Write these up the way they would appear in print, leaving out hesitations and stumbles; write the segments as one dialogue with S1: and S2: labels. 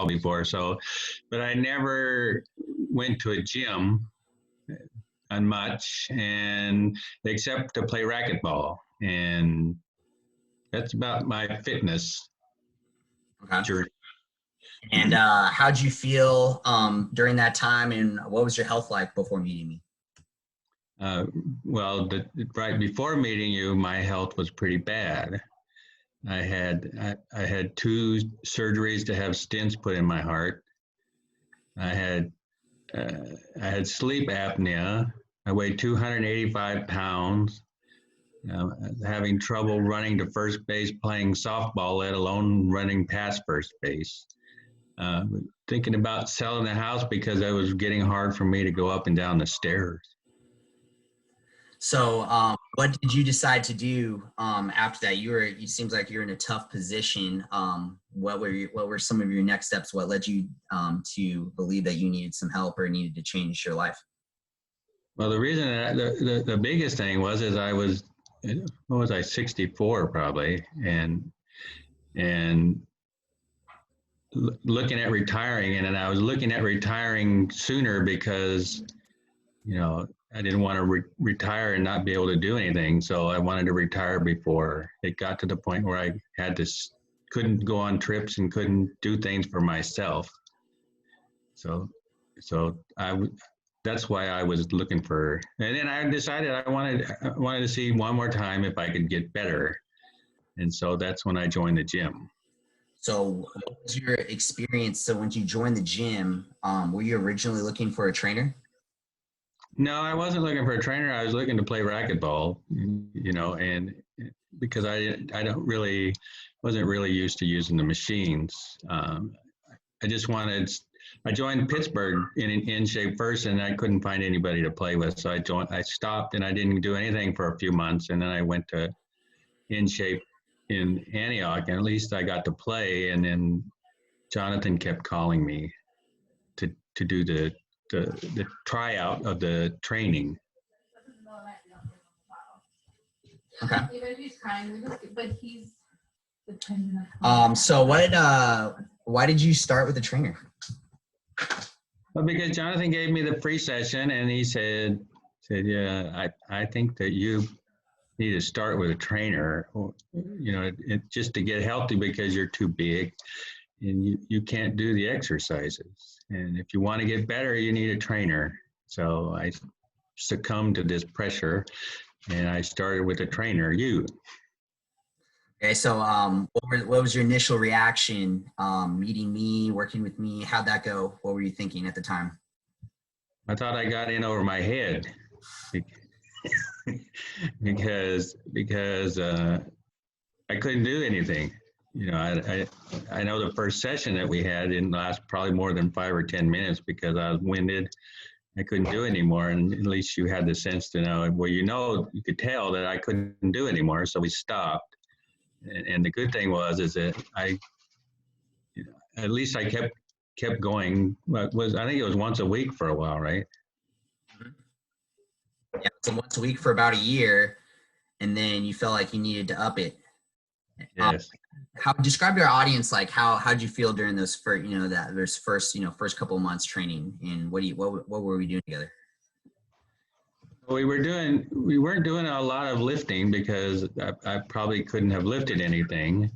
S1: before. So, but I never went to a gym on much, and except to play racquetball, and that's about my fitness
S2: Okay.
S1: journey.
S2: And how'd you feel during that time, and what was your health like before meeting me?
S1: Uh, well, right before meeting you, my health was pretty bad. I had two surgeries to have stents put in my heart. I had I had sleep apnea. I weighed 285 pounds. Having trouble running to first base playing softball, let alone running past first base. Uh, Thinking about selling the house because it was getting hard for me to go up and down the stairs.
S2: So, what did you decide to do after that? It seems like you're in a tough position. What were some of your next steps? What led you to believe that you needed some help or needed to change your life?
S1: Well, the reason that the biggest thing was is I was, what was I, 64 probably, and looking at retiring, and then I was looking at retiring sooner because, I didn't want to retire and not be able to do anything. So I wanted to retire before it got to the point where I couldn't go on trips and couldn't do things for myself. So that's why I was looking for, and then I decided I wanted to see one more time if I could get better. And so that's when I joined the gym.
S2: So, what was your experience? So, when you joined the gym, were you originally looking for a trainer?
S1: No, I wasn't looking for a trainer. I was looking to play racquetball, and because I wasn't really used to using the machines. I just wanted, I joined Pittsburgh in shape first, and I couldn't find anybody to play with. So I stopped and I didn't do anything for a few months. And then I went to in shape in Antioch, and at least I got to play. And then Jonathan kept calling me to do the tryout of the training.
S2: Okay. So why did you start with the trainer?
S1: Well, because Jonathan gave me the free session, and he said, yeah, I think that you need to start with a trainer, just to get healthy because you're too big and you can't do the exercises. And if you want to get better, you need a trainer. So I succumbed to this pressure, and I started with a trainer, you.
S2: Okay, so what was your initial reaction meeting me, working with me? How'd that go? What were you thinking at the time?
S1: I thought I got in over my head because I couldn't do anything. I know the first session that we had didn't last probably more than 5 or 10 minutes because I was winded. I couldn't do anymore, and at least you had the sense to know. Well, you could tell that I couldn't do anymore, so we stopped. And the good thing is that at least I kept going. I think it was once a week for a while, right?
S2: Yeah, so once a week for about a year, and then you felt like you needed to up it.
S1: Yes.
S2: Describe your audience, like how'd you feel during those first couple of months training, and what were we doing together?
S1: We weren't doing a lot of lifting because I probably couldn't have lifted anything.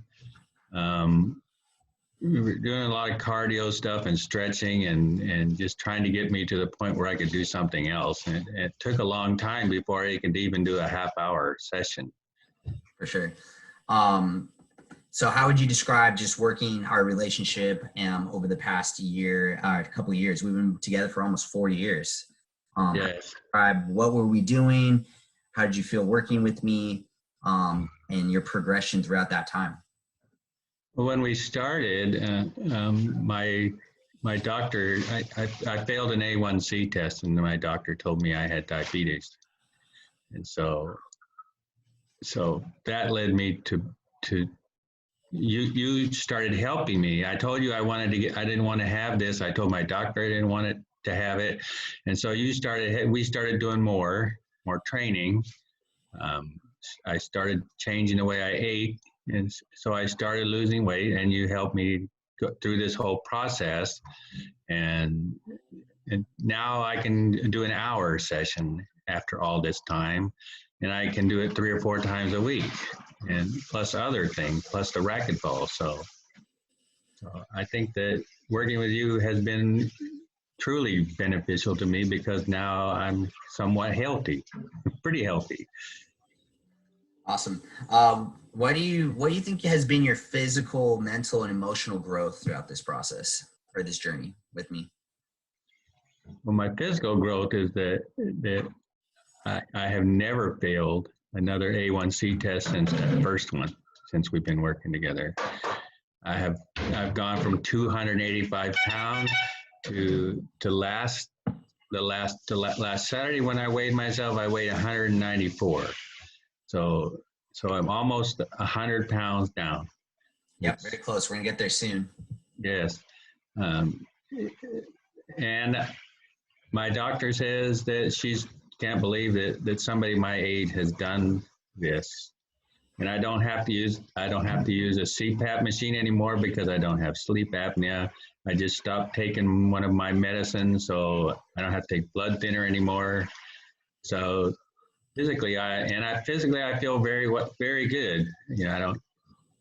S1: We were doing a lot of cardio stuff and stretching and just trying to get me to the point where I could do something else. And it took a long time before I could even do a half-hour session.
S2: For sure. So how would you describe just working our relationship
S1: Mm-hmm.
S2: over the past year, a couple of years? We've been together for almost 4 years.
S1: Yes.
S2: Describe what were we doing? How did you feel working with me, and your progression throughout that time?
S1: Well, when we started, my doctor, I failed an A1C test, and my doctor told me I had diabetes, and so that led me to you started helping me. I told you I didn't want to have this. I told my doctor I didn't want it to have it, and so we started doing more training. I started changing the way I ate, and so I started losing weight, and you helped me go through this whole process, and now I can do an hour session after all this time, and I can do it 3 or 4 times a week, and plus other things, plus the racquetball. So I think that working with you has been truly beneficial to me because now I'm somewhat healthy, pretty healthy.
S2: Awesome. What do you think has been your physical, mental, and emotional growth throughout this process or this journey with me?
S1: Well, my physical growth is that I have never failed another A1C test since the first one, since we've been working together. I've gone from 285 pounds to last Saturday when I weighed myself, I weighed 194. So I'm almost 100 pounds down.
S2: Yeah, very close. We're gonna get there soon.
S1: Yes. And my doctor says that she can't believe that somebody my age has done this. And I don't have to use a CPAP machine anymore because I don't have sleep apnea. I just stopped taking one of my medicines, so I don't have to take blood thinner anymore. So physically, I feel very good. You know,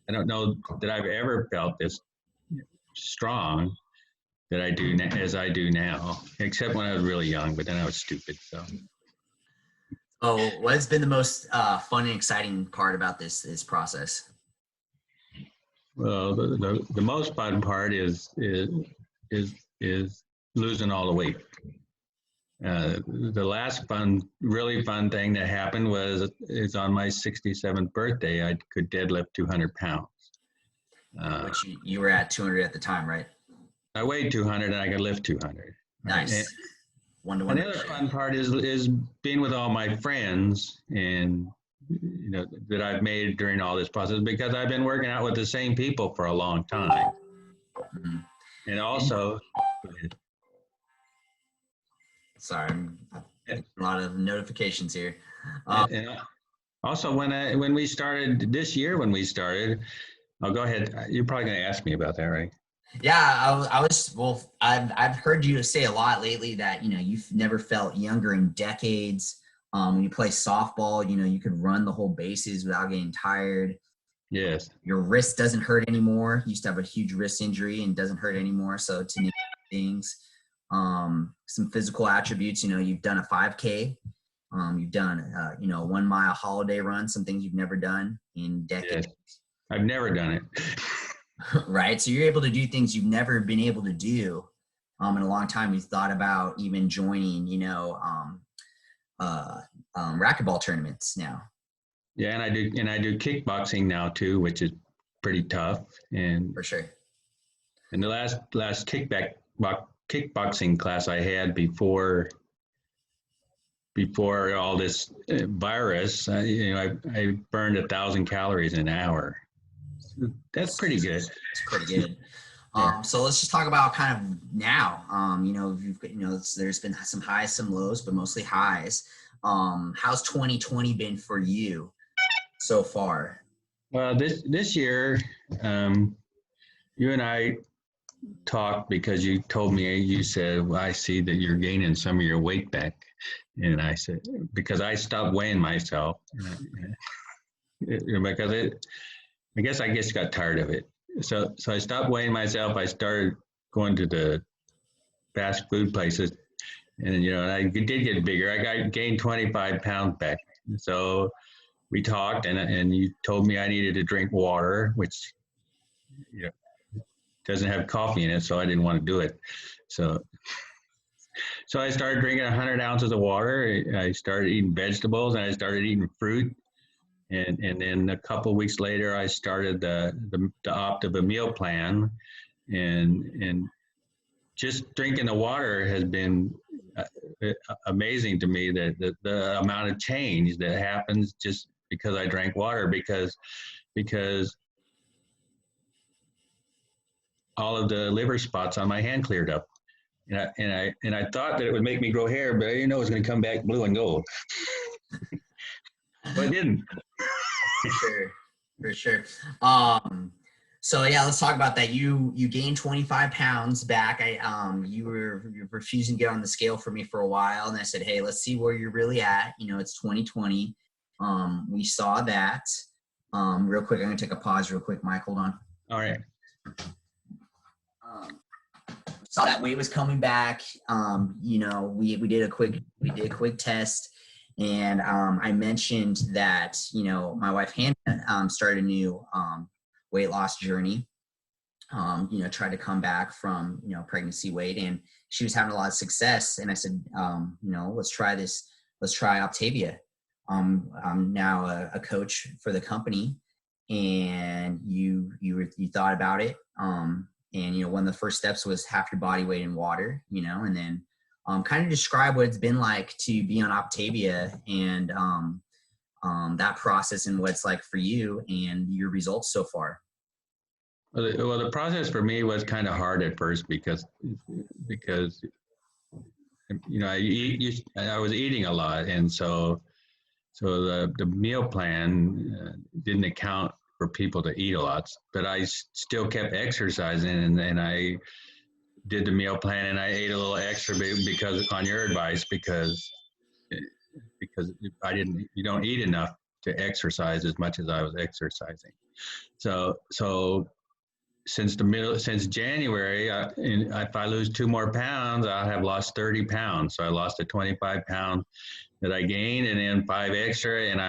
S1: I don't know that I've ever felt this strong that I do as I do now, except when I was really young, but then I was stupid. So.
S2: Oh, what's been the most fun and exciting part about this process?
S1: Well, the most fun part is losing all the weight. The last really fun thing that happened is on my 67th birthday, I could deadlift 200 pounds.
S2: Which you were at 200 at the time, right?
S1: I weighed 200 and I could lift 200.
S2: Nice.
S1: And,
S2: One-to-one.
S1: and the other fun part is being with all my friends and that I've made during all this process because I've been working out with the same people for a long time. Mm-hmm. And also,
S2: sorry, a lot of notifications here.
S1: And also, when we started this year, I'll go ahead. You're probably going to ask me about that, right?
S2: Yeah, I've heard you say a lot lately that, you've never felt younger in decades. When you play softball, you could run the whole bases without getting tired.
S1: Yes.
S2: Your wrist doesn't hurt anymore. You used to have a huge wrist injury and it doesn't hurt anymore. So to name things, some physical attributes, you've done a 5K. You've done, a 1 mile holiday run, some things you've never done in decades.
S1: Yes. I've never done it.
S2: Right. So you're able to do things you've never been able to do in a long time. You thought about even joining, racquetball tournaments now.
S1: Yeah, and I do kickboxing now too, which is pretty tough. And
S2: for sure.
S1: And the last kickboxing class I had before all this virus, I burned 1,000 calories an hour. That's pretty good.
S2: It's pretty good. So let's just talk about kind of now. There's been some highs, some lows, but mostly highs. How's 2020 been for you so far?
S1: Well, this year, you and I talked because you told me, you said, well, I see that you're gaining some of your weight back. And I said, because I stopped weighing myself because I guess got tired of it. So I stopped weighing myself. I started going to the fast food places, and I did get bigger. I gained 25 pounds back. So we talked, and you told me I needed to drink water, which doesn't have coffee in it, so I didn't want to do it. So I started drinking 100 ounces of water. I started eating vegetables, and I started eating fruit. And then a couple of weeks later, I started the Optiva meal plan, and just drinking the water has been amazing to me. That the amount of change that happens just because I drank water, because all of the liver spots on my hand cleared up, and I thought that it would make me grow hair, but I didn't know it was going to come back blue and gold. But it didn't.
S2: For sure. So yeah, let's talk about that. You gained 25 pounds back. You were refusing to get on the scale for me for a while, and I said, hey, let's see where you're really at. You know, it's 2020. We saw that. Real quick, I'm gonna take a pause real quick, Mike. Hold on.
S1: All right.
S2: Saw that weight was coming back. You know, we did a quick test, and I mentioned that, you know, my wife Hannah started a new weight loss journey. You know, tried to come back from, you know, pregnancy weight, and she was having a lot of success. And I said, you know, let's try this. Let's try Optavia. I'm now a coach for the company, and you thought about it. And, you know, one of the first steps was half your body weight in water, you know, and then kind of describe what it's been like to be on Optavia, and that process and what it's like for you and your results so far.
S1: Well, the process for me was kind of hard at first because you know, I was eating a lot, and so the meal plan didn't account for people to eat a lot, but I still kept exercising, and I did the meal plan, and I ate a little extra because on your advice, because you don't eat enough to exercise as much as I was exercising. So since January, if I lose 2 more pounds, I'll have lost 30 pounds. So I lost the 25 pounds that I gained, and then 5 extra, and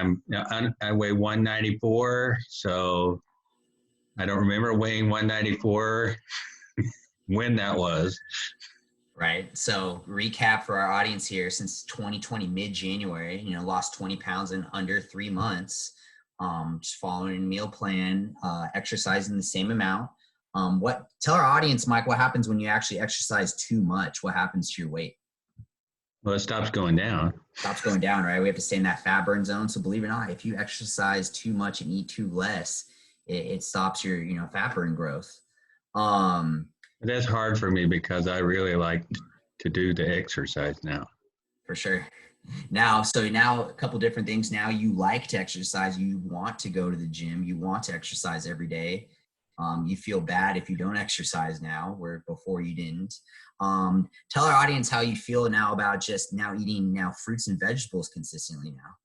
S1: I weigh 194. So I don't remember weighing 194 when that was.
S2: Right. So recap for our audience here: since 2020, mid-January, you know, lost 20 pounds in under 3 months. Just following a meal plan, exercising the same amount. Tell our audience, Mike, what happens when you actually exercise too much? What happens to your weight?
S1: Well, it stops going down.
S2: Stops going down, right? We have to stay in that fat burn zone. So believe it or not, if you exercise too much and eat too less, it stops your, you know, fat burn growth.
S1: That's hard for me because I really like to do the exercise now.
S2: For sure. Now a couple different things. Now you like to exercise. You want to go to the gym. You want to exercise every day. You feel bad if you don't exercise now, where before you didn't. Tell our audience how you feel now about just now eating now fruits and vegetables consistently now.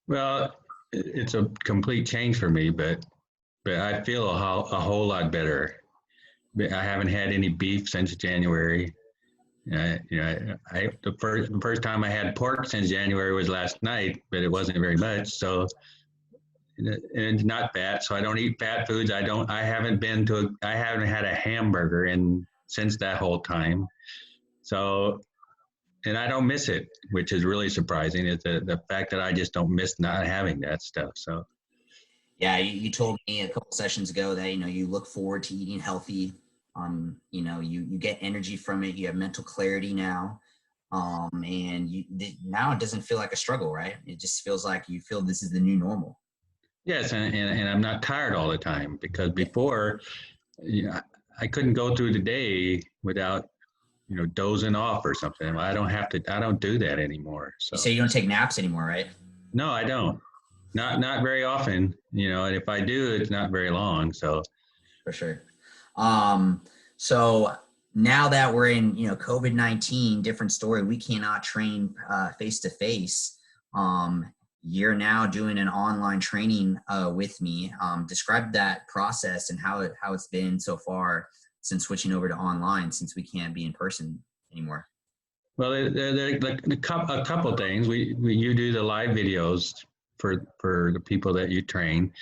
S1: Well, it's a complete change for me, but I feel a whole lot better. I haven't had any beef since January. You know, the first time I had pork since January was last night, but it wasn't very much. So, and not fat. So I don't eat fat foods. I haven't had a hamburger since that whole time. So, and I don't miss it, which is really surprising. Is the fact that I just don't miss not having that stuff. So.
S2: Yeah, you told me a couple sessions ago that, you know, you look forward to eating healthy. You know, you get energy from it. You have mental clarity now, and now it doesn't feel like a struggle, right? It just feels like you feel this is the new normal.
S1: Yes, and I'm not tired all the time, because before, you know, I couldn't go through the day without, you know, dozing off or something. I don't do that anymore. So.
S2: You say you don't take naps anymore, right?
S1: No, I don't. Not very often, you know, and if I do, it's not very long. So.
S2: For sure. So now that we're in, you know, COVID-19, different story. We cannot train face to face. You're now doing an online training with me. Describe that process and how it's been so far since switching over to online, since we can't be in person anymore.
S1: Well, a couple things. You do the live videos for the people that you train,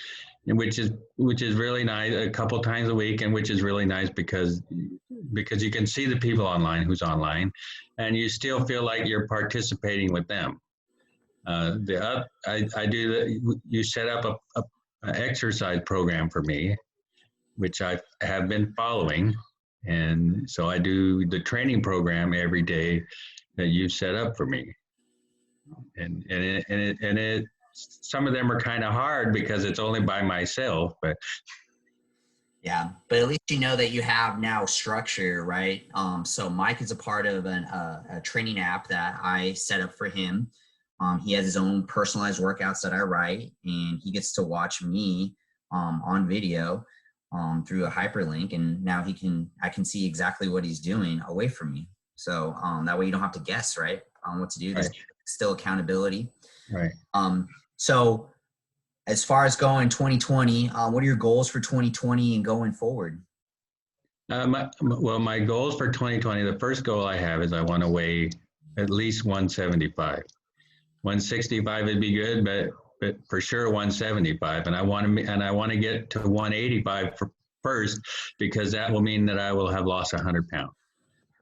S1: and which is really nice, a couple times a week, and which is really nice because you can see the people who's online, and you still feel like you're participating with them. You set up a exercise program for me, which I have been following, and so I do the training program every day that you set up for me, and it some of them are kind of hard because it's only by myself, but.
S2: Yeah, but at least you know that you have now structure, right? So Mike is a part of a training app that I set up for him. He has his own personalized workouts that I write, and he gets to watch me on video. through a hyperlink, and now I can see exactly what he's doing away from me. So that way you don't have to guess, right, on what to do. There's
S1: Right.
S2: still accountability.
S1: Right.
S2: So as far as going 2020, what are your goals for 2020 and going forward?
S1: Well, my goals for 2020, the first goal I have is I want to weigh at least 175. 165 would be good, but for sure 175. And I want to get to 185 first, because that will mean that I will have lost 100 pounds.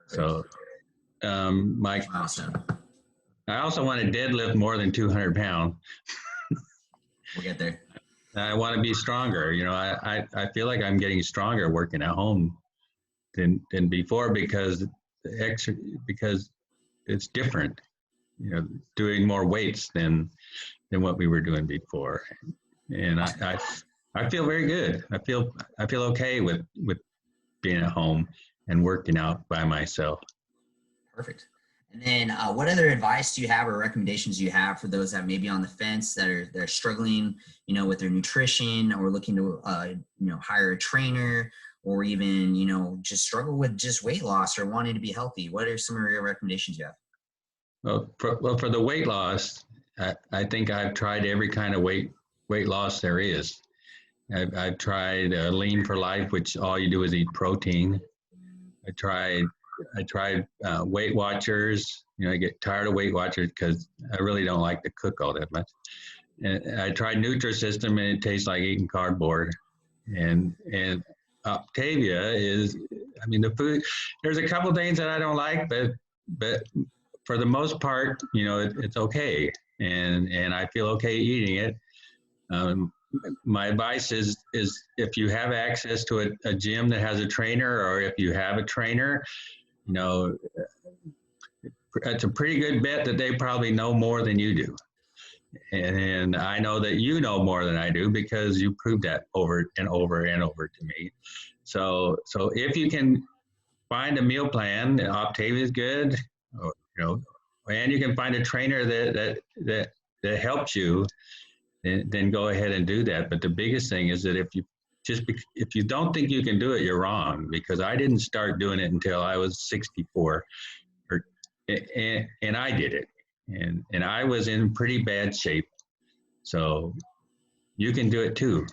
S1: So my
S2: Awesome.
S1: I also want to deadlift more than 200 pounds.
S2: We'll get there.
S1: I want to be stronger. You know, I feel like I'm getting stronger working at home than before, because because it's different. You know, doing more weights than what we were doing before, and I feel very good. I feel okay with being at home and working out by myself.
S2: Perfect. And then what other advice do you have or recommendations do you have for those that may be on the fence, that are struggling, you know, with their nutrition, or looking to, you know, hire a trainer, or even, you know, just struggle with just weight loss or wanting to be healthy? What are some of your recommendations you have?
S1: Well, for the weight loss, I think I've tried every kind of weight loss there is. I've tried Lean for Life, which all you do is eat protein. I tried Weight Watchers. You know, I get tired of Weight Watchers because I really don't like to cook all that much. And I tried Nutrisystem, and it tastes like eating cardboard. And Optavia is, I mean, the food. There's a couple things that I don't like, but for the most part, you know, it's okay, and I feel okay eating it. My advice is if you have access to a gym that has a trainer, or if you have a trainer, you know, it's a pretty good bet that they probably know more than you do. And I know that you know more than I do, because you proved that over and over and over to me. So if you can find a meal plan, Optavia is good, or, you know, and you can find a trainer that helps you, then go ahead and do that. But the biggest thing is that if you don't think you can do it, you're wrong, because I didn't start doing it until I was 64, and I did it, and I was in pretty bad shape. So you can do it too.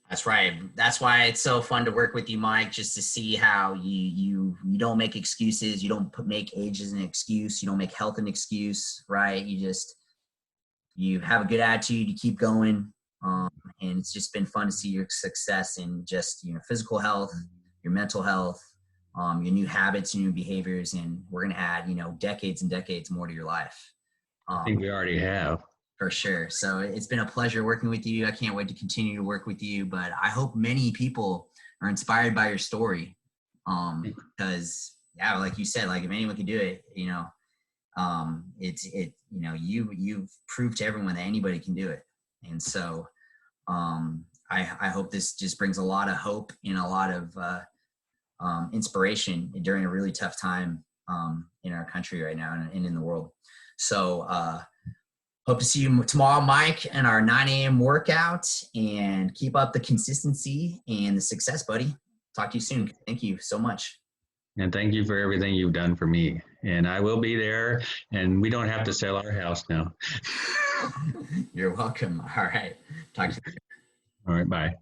S2: That's right. That's why it's so fun to work with you, Mike, just to see how you don't make excuses. You don't make age as an excuse. You don't make health an excuse, right? You have a good attitude. You keep going. And it's just been fun to see your success in just, you know, physical health, your mental health, your new habits, your new behaviors, and we're going to add, you know, decades and decades more to your life.
S1: I think we already have.
S2: For sure. So it's been a pleasure working with you. I can't wait to continue to work with you, but I hope many people are inspired by your story. Because yeah, like you said, like if anyone can do it, you know, you know, you've proved to everyone that anybody can do it. And so, I hope this just brings a lot of hope and a lot of, inspiration during a really tough time, in our country right now and in the world. So, hope to see you tomorrow, Mike, in our 9 a.m. workout, and keep up the consistency and the success, buddy. Talk to you soon. Thank you so much.
S1: And thank you for everything you've done for me. And I will be there, and we don't have to sell our house now.
S2: You're welcome. All right. Talk to you.
S1: All right, bye.